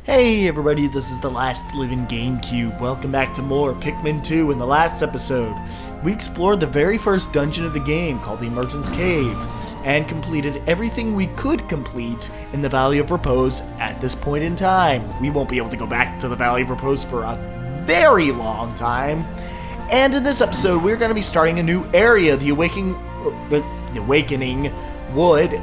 Hey everybody, this is the Last Living GameCube. Welcome back to more Pikmin 2. In the last episode, we explored the very first dungeon of the game called the Merchant's Cave and completed everything we could complete in the Valley of Repose at this point in time. We won't be able to go back to the Valley of Repose for a very long time. And in this episode, we're going to be starting a new area, the Awakening Wood.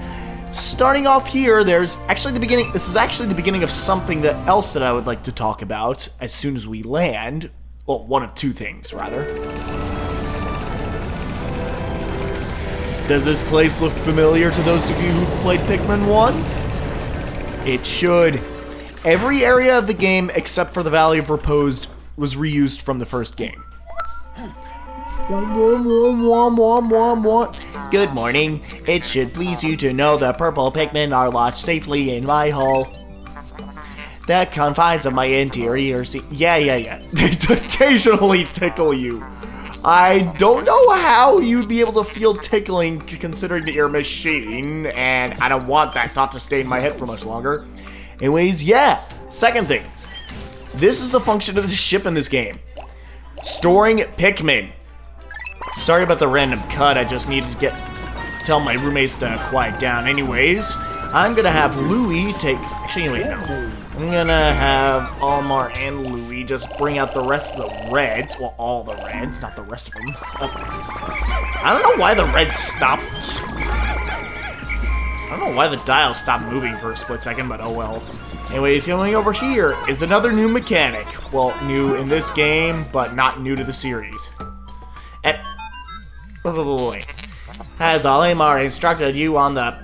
Starting off here, there's actually the beginning. This is actually the beginning of something else that I would like to talk about as soon as we land. Well, one of two things, rather. Does this place look familiar to those of you who've played Pikmin 1? It should. Every area of the game except for the Valley of Repose was reused from the first game. Good morning. It should please you to know the purple Pikmin are lodged safely in my hull. The confines of my interior They occasionally tickle you. I don't know how you'd be able to feel tickling considering that you're a machine, and I don't want that thought to stay in my head for much longer. Anyways, yeah. Second thing. This is the function of the ship in this game. Storing Pikmin. Sorry about the random cut, I just needed to tell my roommates to quiet down. Anyways, I'm gonna have Louie actually, wait, no. I'm gonna have Almar and Louie just bring out the rest of the reds. Well, all the reds, not the rest of them. I don't know why the reds stopped. I don't know why the dial stopped moving for a split second, but oh well. Anyways, going over here is another new mechanic. Well, new in this game, but not new to the series. Has Almar instructed you on the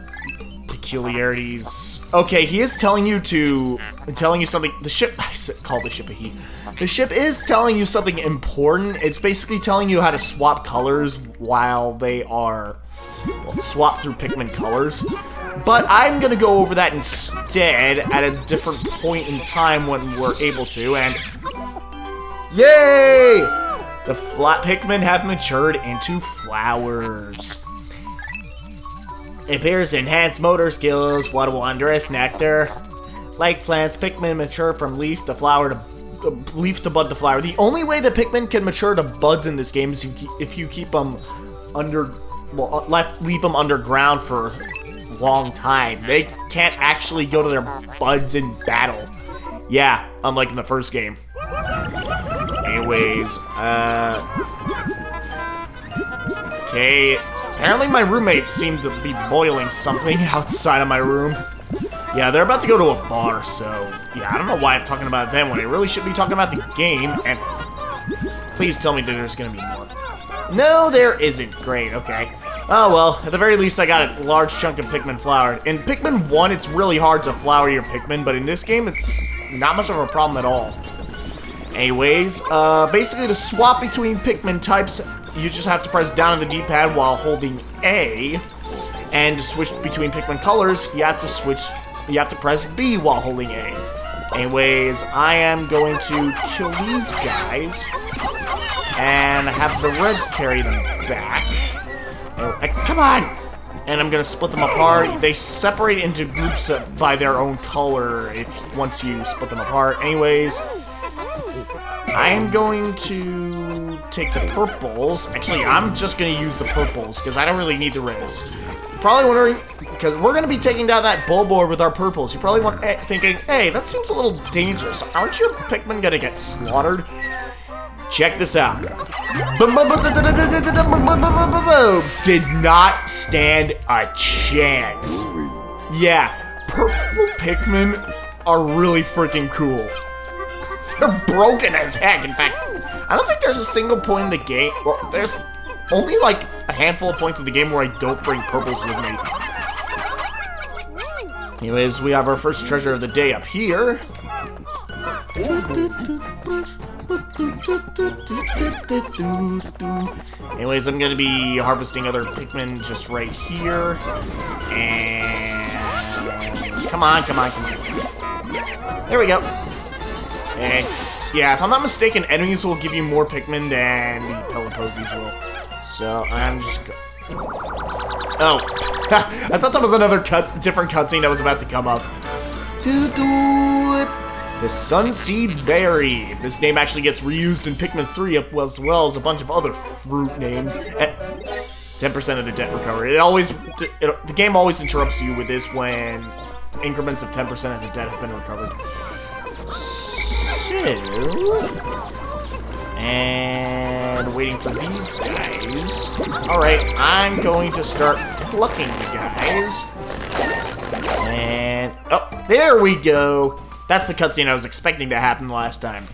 peculiarities? Okay, he is telling you something. The ship, I call the ship a he. The ship is telling you something important. It's basically telling you how to swap colors while they are, swap through Pikmin colors. But I'm gonna go over that instead at a different point in time when we're able to, and yay! The flat Pikmin have matured into flowers. It appears enhanced motor skills. What a wondrous nectar. Like plants, Pikmin mature from leaf to flower to leaf to bud to flower. The only way that Pikmin can mature to buds in this game is if you keep them leave them underground for a long time. They can't actually go to their buds in battle. Yeah, unlike in the first game. Anyways, okay, apparently my roommates seem to be boiling something outside of my room. Yeah, they're about to go to a bar, so, yeah, I don't know why I'm talking about them when I really should be talking about the game, and please tell me that there's gonna be more. No, there isn't. Great, okay. Oh, well, at the very least, I got a large chunk of Pikmin flowered. In Pikmin 1, it's really hard to flower your Pikmin, but in this game, it's not much of a problem at all. Anyways, basically to swap between Pikmin types, you just have to press down on the D-pad while holding A. And to switch between Pikmin colors, you have to press B while holding A. Anyways, I am going to kill these guys and have the reds carry them back. Anyway, come on! And I'm gonna split them apart. They separate into groups by their own color once you split them apart. Anyways, I'm going to take the purples. Actually, I'm just going to use the purples because I don't really need the reds. You're probably wondering, because we're going to be taking down that Bulbor with our purples. You're probably thinking, hey, that seems a little dangerous. Aren't your Pikmin going to get slaughtered? Check this out. Did not stand a chance. Yeah, purple Pikmin are really freaking cool. They're broken as heck. In fact, I don't think there's a single point in the game. Well, there's only like a handful of points in the game where I don't bring purples with me. Anyways, we have our first treasure of the day up here. Anyways, I'm gonna be harvesting other Pikmin just right here. And come on. There we go. And yeah, if I'm not mistaken, enemies will give you more Pikmin than the Peloposes will. So I'm just oh, I thought that was another different cutscene that was about to come up. The Sunseed Berry. This name actually gets reused in Pikmin 3 as well as a bunch of other fruit names. 10% of the debt recovery. The game always interrupts you with this when increments of 10% of the debt have been recovered. So, and waiting for these guys. Alright, I'm going to start plucking the guys. And, oh, there we go. That's the cutscene I was expecting to happen last time.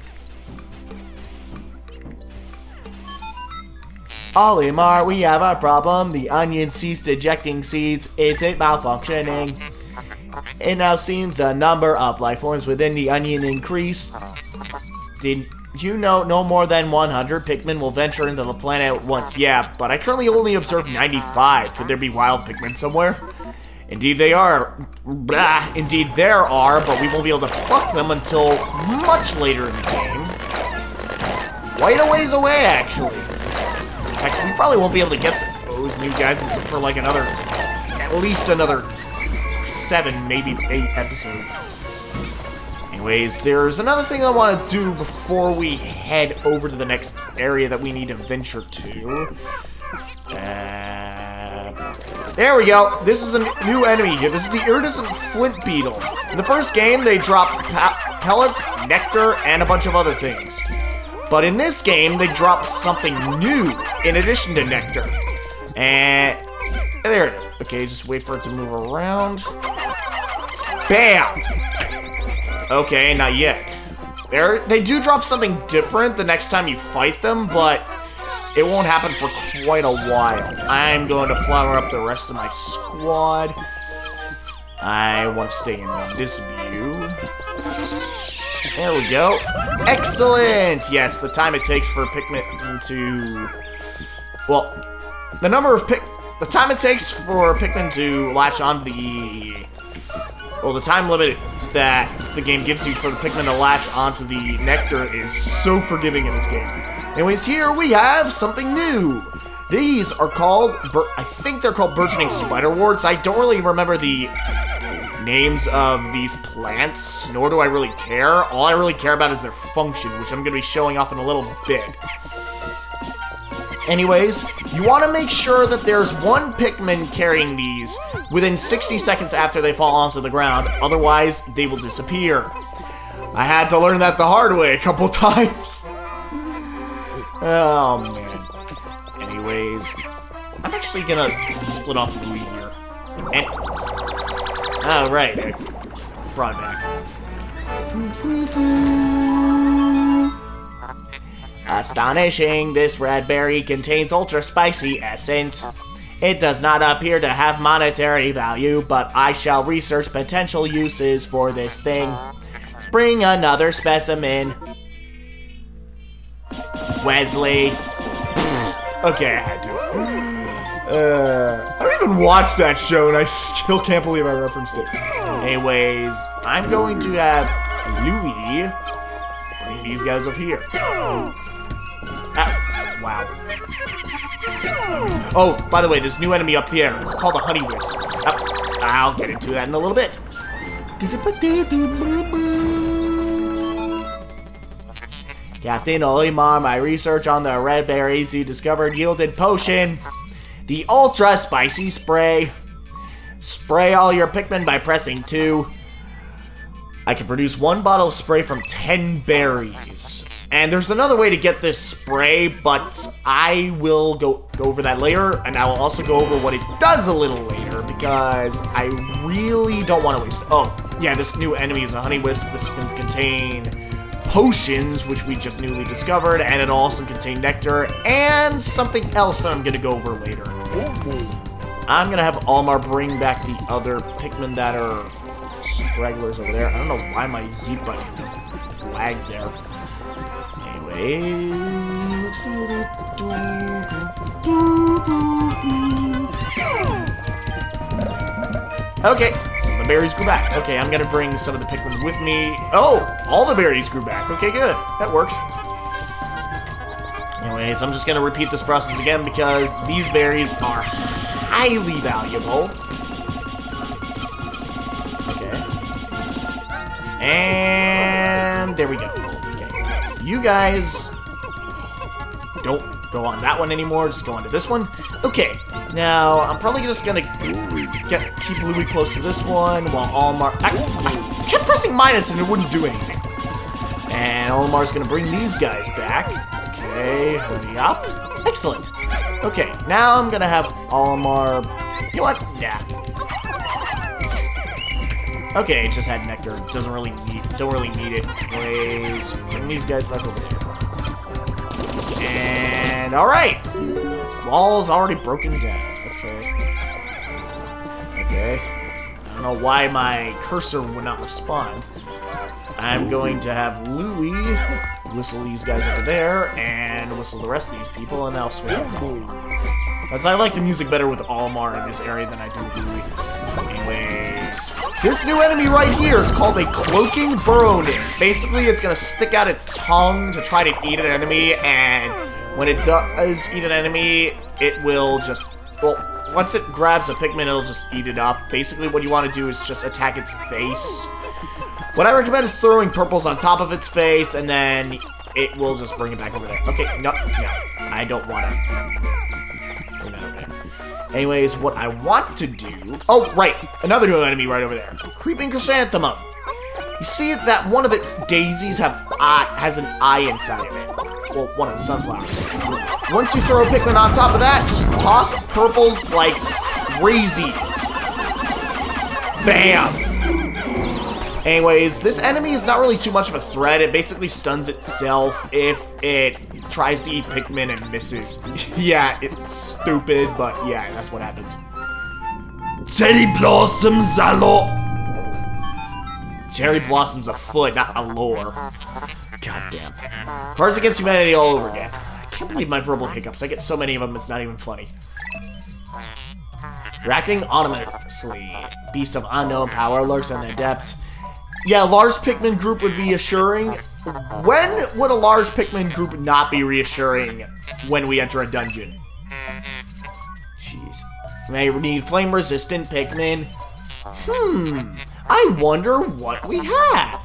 Olimar, we have a problem. The onion ceased ejecting seeds. Is it malfunctioning? It now seems the number of life forms within the onion increased. Did you know no more than 100 Pikmin will venture into the planet at once? Yeah, but I currently only observed 95. Could there be wild Pikmin somewhere? Indeed they are. Blah, indeed there are, but we won't be able to pluck them until much later in the game. Quite a ways away, actually. In fact, we probably won't be able to get those new guys until for like at least another 7, maybe 8 episodes. Anyways, there's another thing I want to do before we head over to the next area that we need to venture to. There we go. This is a new enemy here. This is the iridescent flint beetle. In the first game, they drop pellets, nectar, and a bunch of other things. But in this game, they drop something new in addition to nectar. And there it is. Okay, just wait for it to move around. Bam! Okay, not yet. They do drop something different the next time you fight them, but it won't happen for quite a while. I'm going to flower up the rest of my squad. I want to stay in this view. There we go. Excellent! Yes, the time it takes for Pikmin to... Well, the time it takes for Pikmin to latch onto the... Well, the time limit that the game gives you for the Pikmin to latch onto the nectar is so forgiving in this game. Anyways, here we have something new. These are called, I think they're called burgeoning spiderworts. I don't really remember the names of these plants, nor do I really care. All I really care about is their function, which I'm going to be showing off in a little bit. Anyways, you want to make sure that there's one Pikmin carrying these within 60 seconds after they fall onto the ground, otherwise they will disappear. I had to learn that the hard way a couple times. Oh, man. Anyways, I'm actually gonna split off the lead here. And... Alright, I brought it back. Astonishing, this red berry contains ultra spicy essence. It does not appear to have monetary value, but I shall research potential uses for this thing. Bring another specimen. Wesley. Okay, I had to. I don't even watch that show, and I still can't believe I referenced it. Anyways, I'm going to have Louie bring these guys up here. Wow. Oh, by the way, this new enemy up here is called a honey wisp. I'll get into that in a little bit. Captain Olimar, my research on the red berries you discovered yielded potion. The ultra spicy spray. Spray all your Pikmin by pressing 2. I can produce 1 bottle of spray from 10 berries. And there's another way to get this spray, but I will go over that later, and I will also go over what it does a little later, because I really don't want to waste it. Oh, yeah, this new enemy is a honey wisp. This can contain potions, which we just newly discovered, and it'll also contain nectar, and something else that I'm going to go over later. I'm going to have Olimar bring back the other Pikmin that are stragglers over there. I don't know why my Z button just lagged there. Okay, some of the berries grew back. Okay, I'm gonna bring some of the Pikmin with me. Oh, all the berries grew back. Okay, good. That works. Anyways, I'm just gonna repeat this process again because these berries are highly valuable. Okay. And one. There we go. Okay. You guys don't go on that one anymore. Just go on to this one. Okay. Now, I'm probably just gonna keep Louie close to this one while Olimar... I kept pressing minus and it wouldn't do anything. And Olimar's gonna bring these guys back. Okay, hurry up. Excellent. Okay, now I'm gonna have Olimar... You know what? Nah. Okay, it just had nectar. Don't really need it. Anyways, bring these guys back over there. And alright! Wall's already broken down. Okay. Okay. I don't know why my cursor would not respond. I'm going to have Louie whistle these guys over there and whistle the rest of these people, and I'll switch over to Olimar. Because I like the music better with Olimar in this area than I do with Louie. Anyways, this new enemy right here is called a cloaking burrow nymph. Basically, it's going to stick out its tongue to try to eat an enemy, and when it does eat an enemy, it will just, well, once it grabs a Pikmin, it'll just eat it up. Basically, what you want to do is just attack its face. What I recommend is throwing purples on top of its face, and then it will just bring it back over there. Okay, no, I don't want to. Bring that over there. Anyways, what I want to do... Oh, right, another new enemy right over there. Creeping Chrysanthemum. You see that one of its daisies has an eye inside of it. Well, one of the sunflowers. Once you throw a Pikmin on top of that, just toss purples like crazy. Bam! Anyways, this enemy is not really too much of a threat. It basically stuns itself if it tries to eat Pikmin and misses. Yeah, it's stupid, but yeah, that's what happens. Cherry Blossoms Allure. Cherry Blossoms a foot, not a lore. Goddamn. Cards Against Humanity all over again. I can't believe my verbal hiccups. I get so many of them, it's not even funny. Racking Ominously. Beast of unknown power lurks in the depths. Yeah, large Pikmin group would be assuring. When would a large Pikmin group not be reassuring when we enter a dungeon? Jeez. May need flame-resistant Pikmin. I wonder what we have.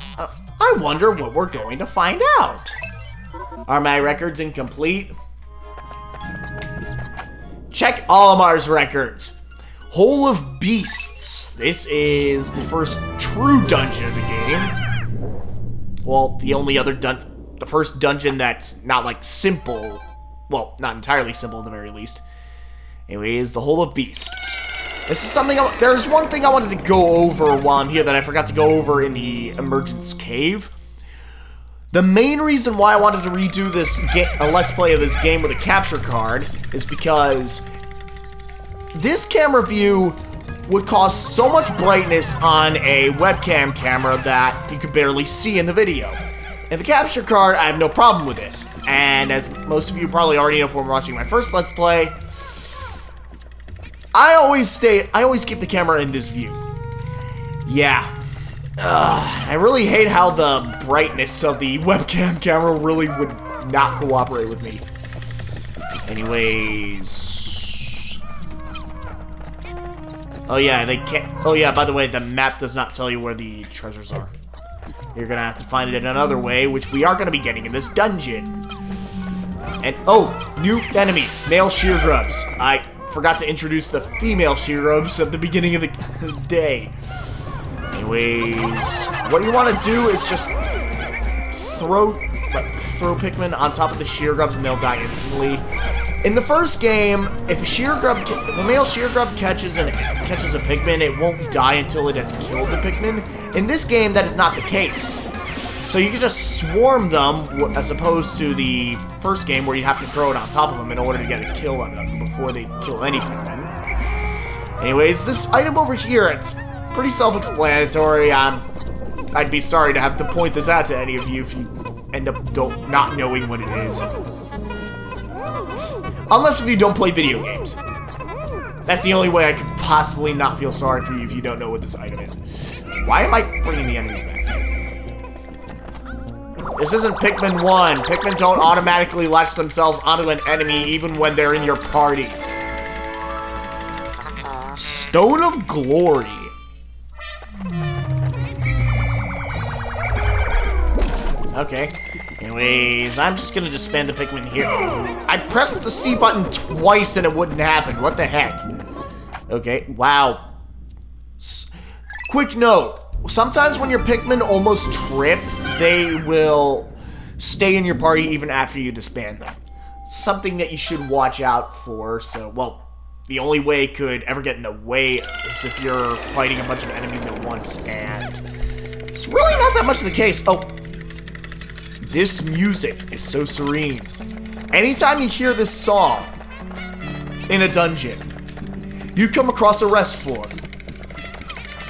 I wonder what we're going to find out. Are my records incomplete? Check Olimar's records. Hole of Beasts. This is the first true dungeon of the game. Well, the first dungeon that's not like simple. Well, not entirely simple at the very least. Anyways, the Hole of Beasts. This is something, there's one thing I wanted to go over while I'm here that I forgot to go over in the Emergence Cave. The main reason why I wanted to redo this a Let's Play of this game with a capture card is because this camera view would cause so much brightness on a webcam camera that you could barely see in the video. And the capture card, I have no problem with this. And as most of you probably already know from watching my first Let's Play, I always keep the camera in this view. Yeah. I really hate how the brightness of the webcam camera really would not cooperate with me. Anyways. Oh yeah, they can't. Oh yeah, by the way, the map does not tell you where the treasures are. You're gonna have to find it another way, which we are gonna be getting in this dungeon. And oh, new enemy, male shear grubs. I forgot to introduce the female shear grubs at the beginning of the day. Anyways, what you want to do is just throw Pikmin on top of the shear grubs and they'll die instantly. In the first game, if a male shear grub catches a Pikmin, it won't die until it has killed the Pikmin. In this game, that is not the case. So you can just swarm them, as opposed to the first game where you have to throw it on top of them in order to get a kill on them before they kill any Pikmin. Anyways, this item over here, it's pretty self-explanatory. I'd be sorry to have to point this out to any of you if you end up not knowing what it is. Unless if you don't play video games. That's the only way I could possibly not feel sorry for you if you don't know what this item is. Why am I bringing the enemies back? This isn't Pikmin 1. Pikmin don't automatically latch themselves onto an enemy even when they're in your party. Stone of Glory. Okay. Anyways, I'm just gonna spam the Pikmin here. I pressed the C button twice and it wouldn't happen. What the heck? Okay, wow. Quick note. Sometimes when your Pikmin almost trip, they will stay in your party even after you disband them. Something that you should watch out for. So, well, the only way it could ever get in the way is if you're fighting a bunch of enemies at once, and it's really not that much of the case. Oh, this music is so serene. Anytime you hear this song in a dungeon, you come across a rest floor.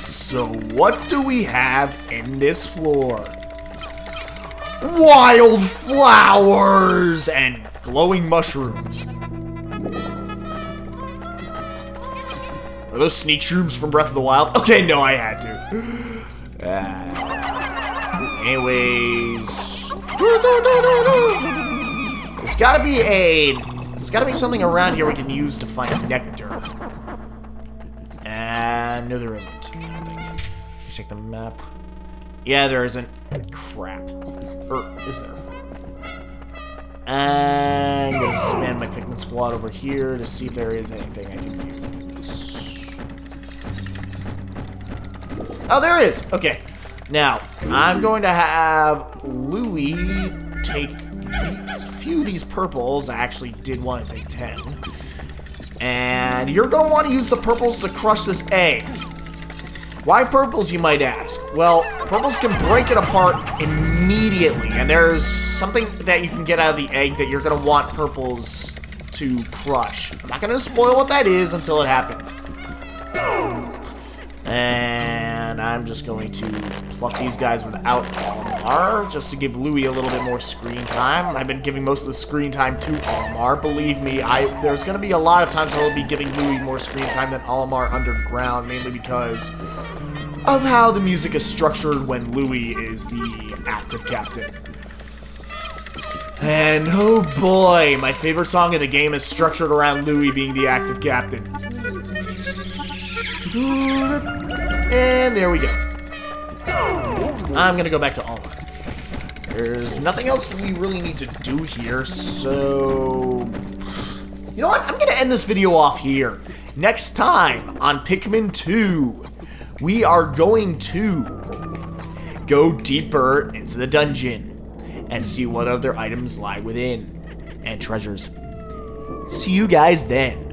So what do we have in this floor? Wild flowers and glowing mushrooms. Are those sneak shrooms from Breath of the Wild? Okay, no, I had to. Anyways, there's gotta be something around here we can use to find nectar. And no, there isn't. I don't think. Let me check the map. Yeah, there isn't. Crap. Or is there? And I'm gonna expand my Pikmin squad over here to see if there is anything I can use. Oh, there is. Okay. Now, I'm going to have Louie take a few of these purples. I actually did want to take 10. And you're going to want to use the purples to crush this egg. Why purples, you might ask? Well, purples can break it apart immediately. And there's something that you can get out of the egg that you're going to want purples to crush. I'm not going to spoil what that is until it happens. And I'm just going to pluck these guys without Olimar, just to give Louie a little bit more screen time. I've been giving most of the screen time to Olimar. Believe me, there's going to be a lot of times I will be giving Louie more screen time than Olimar underground, mainly because of how the music is structured when Louie is the active captain. And oh boy, my favorite song in the game is structured around Louie being the active captain. And there we go. I'm gonna go back to Olimar. There's nothing else we really need to do here, so... You know what? I'm gonna end this video off here. Next time on Pikmin 2, we are going to go deeper into the dungeon and see what other items lie within and treasures. See you guys then.